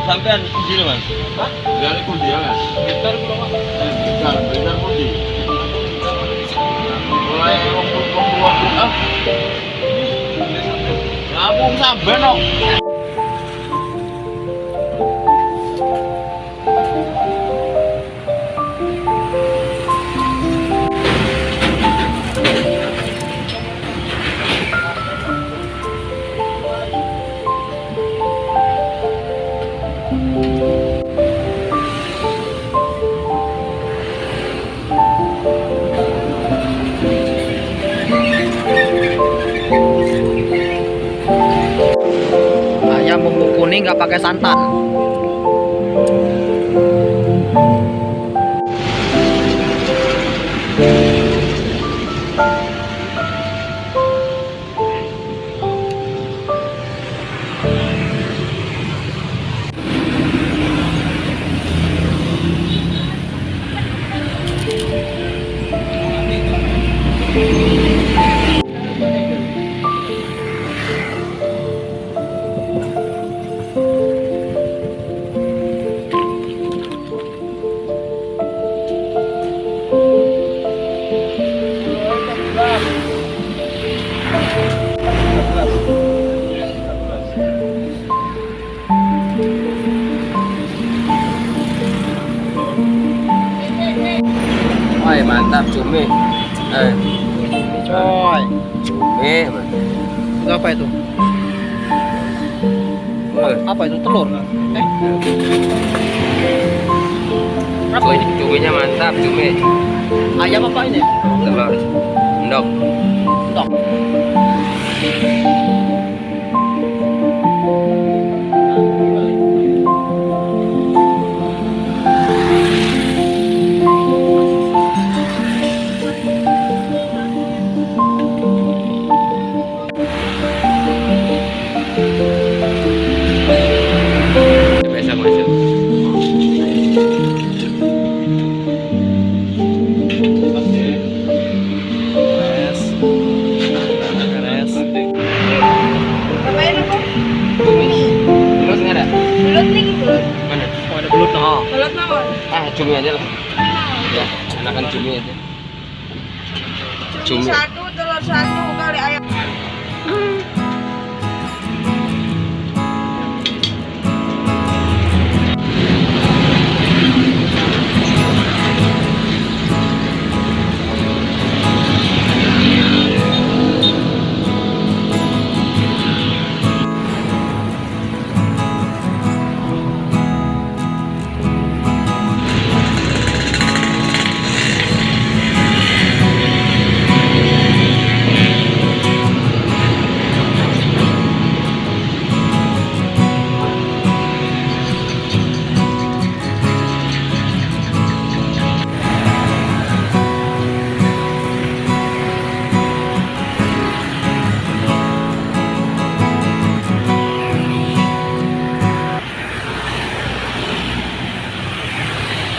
sampean sini mas. Hah? Dari Pundi ya mas? Bentar pulau mas. Bentar Pundi. Mulai waktu ah. Ngapung sampean dong. Ayam bumbu kuning nggak pakai santan. Wah mantap cumi. Coy, Cumi. itu apa itu? Apa itu telur? Apa ini? Cuminya mantap cumi. Ayam apa ini? Telur. Endok. Tok. Biasa masuk. Beres. Beres. Ngapain aku? Terus nggak ada? Belut nih gitu. Mana? Oh, ada belut nah. Belut naon? Cumi aja lah. Ya, enakan cumi aja. Cumi Cumi. satu, telur satu kali ayam.